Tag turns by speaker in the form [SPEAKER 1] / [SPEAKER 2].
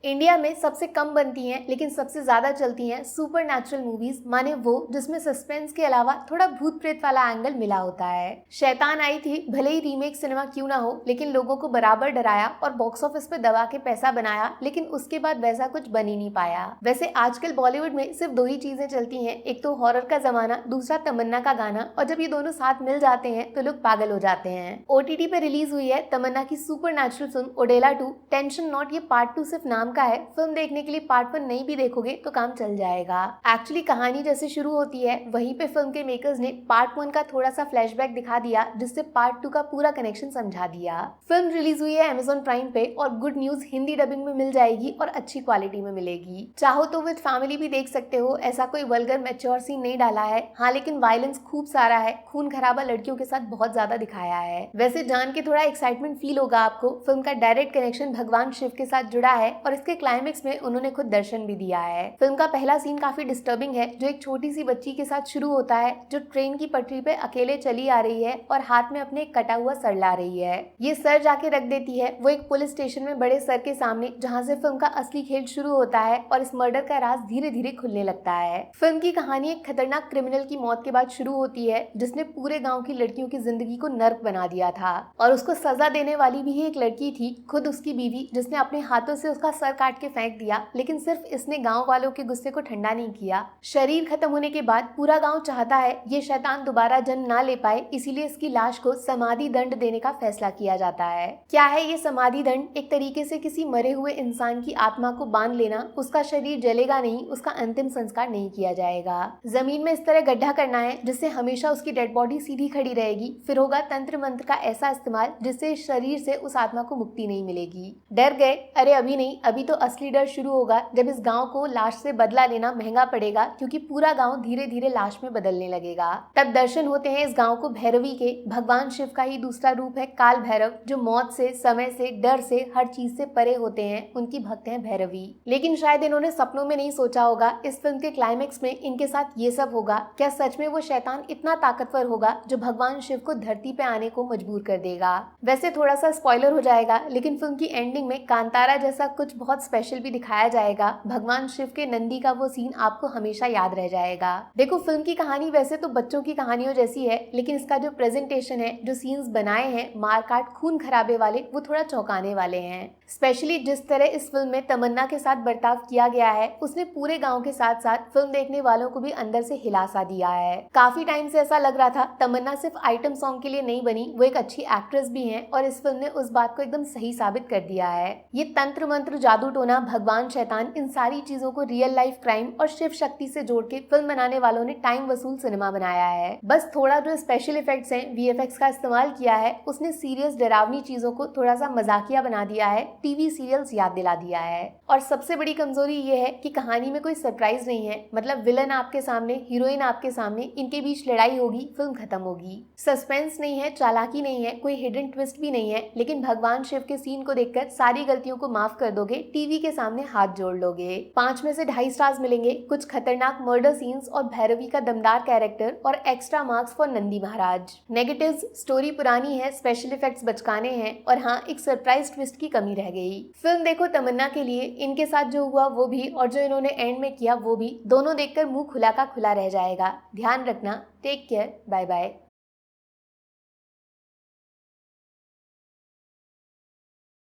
[SPEAKER 1] India में सबसे कम बनती हैं लेकिन सबसे ज्यादा चलती हैं सुपर नेचुरल मूवीज, माने वो जिसमें सस्पेंस के अलावा थोड़ा भूत प्रेत वाला एंगल मिला होता है। शैतान आई थी, भले ही रीमेक सिनेमा क्यों ना हो, लेकिन लोगों को बराबर डराया और बॉक्स ऑफिस पे दबा के पैसा बनाया, लेकिन उसके बाद वैसा कुछ बन ही नहीं पाया। वैसे आजकल बॉलीवुड में सिर्फ दो ही चीजें चलती हैं, एक तो हॉरर का जमाना, दूसरा तमन्ना का गाना, और जब ये दोनों साथ मिल जाते हैं तो लोग पागल हो जाते हैं। ओटीटी पे रिलीज हुई है तमन्ना की super natural film Odela 2 tension not. ये पार्ट 2 सिर्फ नाम का है, फिल्म देखने के लिए पार्ट 1 नहीं भी देखोगे तो काम चल जाएगा। एक्चुअली कहानी जैसे शुरू होती है वहीं पे फिल्म के मेकर्स ने पार्ट 1 का थोड़ा सा फ्लैशबैक दिखा दिया, जिससे पार्ट 2 का पूरा कनेक्शन समझा दिया। फिल्म रिलीज हुई है Amazon प्राइम पे और गुड न्यूज हिंदी डबिंग में मिल जाएगी और अच्छी क्वालिटी में मिलेगी। चाहो तो विद फैमिली भी देख सकते हो, ऐसा कोई वल्गर मैच्योर सीन नहीं डाला है। हाँ, लेकिन वायलेंस खूब सारा है, खून खराबा लड़कियों के साथ बहुत ज्यादा दिखाया है। वैसे जान के थोड़ा एक्साइटमेंट फील होगा आपको, फिल्म का डायरेक्ट कनेक्शन भगवान शिव के साथ जुड़ा है और इसके क्लाइमेक्स में उन्होंने खुद दर्शन भी दिया है। फिल्म का पहला सीन काफी डिस्टर्बिंग है, जो एक छोटी सी बच्ची के साथ शुरू होता है जो ट्रेन की पटरी पे अकेले चली आ रही है और हाथ में अपने कटा हुआ सर ला रही है। ये सर जाके रख देती है वो एक पुलिस स्टेशन में बड़े सर के सामने, जहाँ से फिल्म का असली खेल शुरू होता है और इस मर्डर का राज धीरे धीरे खुलने लगता है। फिल्म की कहानी एक खतरनाक क्रिमिनल की मौत के बाद शुरू होती है, जिसने पूरे गाँव की लड़कियों की जिंदगी को नर्क बना दिया था और उसको सजा देने वाली भी एक लड़की थी, खुद उसकी बीवी, जिसने अपने हाथों से उसका सर काट के फेंक दिया। लेकिन सिर्फ इसने गांव वालों के गुस्से को ठंडा नहीं किया। शरीर खत्म होने के बाद पूरा गांव चाहता है ये शैतान दोबारा जन्म ना ले पाए, इसीलिए इसकी लाश को समाधि दंड देने का फैसला किया जाता है। क्या है ये समाधि दंड? एक तरीके से किसी मरे हुए इंसान की आत्मा को बांध लेना, उसका शरीर जलेगा नहीं, उसका अंतिम संस्कार नहीं किया जाएगा। जमीन में इस तरह गड्ढा करना है जिससे हमेशा उसकी डेड बॉडी सीधी खड़ी रहेगी। फिर होगा तंत्र मंत्र का ऐसा इस्तेमाल जिससे शरीर से उस आत्मा को मुक्ति नहीं मिलेगी। डर गए? अरे अभी नहीं, अभी तो असली डर शुरू होगा जब इस गांव को लाश से बदला लेना महंगा पड़ेगा, क्योंकि पूरा गांव धीरे धीरे लाश में बदलने लगेगा। तब दर्शन होते हैं इस गांव को भैरवी के। भगवान शिव का ही दूसरा रूप है काल भैरव, जो मौत से, समय से, डर से, हर चीज से परे होते हैं। उनकी भक्त है भैरवी। लेकिन शायद इन्होंने सपनों में नहीं सोचा होगा इस फिल्म के क्लाइमेक्स में इनके साथ ये सब होगा। क्या सच में वो शैतान इतना ताकतवर होगा जो भगवान शिव को धरती पे आने को मजबूर कर देगा? वैसे थोड़ा सा स्पॉइलर हो जाएगा, लेकिन फिल्म की एंडिंग में कांतारा जैसा कुछ बहुत स्पेशल भी दिखाया जाएगा। भगवान शिव के नंदी का वो सीन आपको हमेशा याद रह जाएगा। देखो, फिल्म की कहानी वैसे तो बच्चों की कहानियों जैसी है, लेकिन इसका जो प्रेजेंटेशन है, जो सीन्स बनाए हैं मारकाट खून खराबे वाले, वो थोड़ा चौंकाने वाले हैं। स्पेशली जिस तरह इस फिल्म में तमन्ना के साथ बर्ताव किया गया है, उसने पूरे गांव के साथ साथ फिल्म देखने वालों को भी अंदर से हिला सा दिया है। काफी टाइम से ऐसा लग रहा था तमन्ना सिर्फ आइटम सॉन्ग के लिए नहीं बनी, वो एक अच्छी एक्ट्रेस भी है, और इस फिल्म ने उस बात को एकदम सही साबित कर दिया है। ये तंत्र मंत्र, जादू टोना, भगवान शैतान, इन सारी चीजों को रियल लाइफ क्राइम और शिव शक्ति से जोड़ के फिल्म बनाने वालों ने टाइम वसूल सिनेमा बनाया है। बस थोड़ा जो स्पेशल इफेक्ट्स हैं, वीएफएक्स का इस्तेमाल किया है, उसने सीरियस डरावनी चीजों को थोड़ा सा मजाकिया बना दिया है, टीवी सीरियल्स याद दिला दिया है। और सबसे बड़ी कमजोरी ये है कि कहानी में कोई सरप्राइज नहीं है। मतलब विलन आपके सामने, हीरोइन आपके सामने, इनके बीच लड़ाई होगी, फिल्म खत्म होगी। सस्पेंस नहीं है, चालाकी नहीं है, कोई हिडन ट्विस्ट भी नहीं है, लेकिन भगवान शिव के सीन को देखकर सारी गलतियों को माफ कर दोगे, टीवी के सामने हाथ जोड़ लोगे। 5 में से 2.5 स्टार्स मिलेंगे। कुछ खतरनाक मर्डर सीन्स और भैरवी का दमदार कैरेक्टर और extra marks for Nandi Maharaj. Negatives, story पुरानी है, स्पेशल इफेक्ट्स बचकाने हैं, और हाँ, एक सरप्राइज ट्विस्ट की कमी रह गई। फिल्म देखो तमन्ना के लिए, इनके साथ जो हुआ वो भी, और जो इन्होंने एंड में किया वो भी, दोनों देखकर मुंह खुला का खुला रह जाएगा। ध्यान रखना। Take care, bye bye.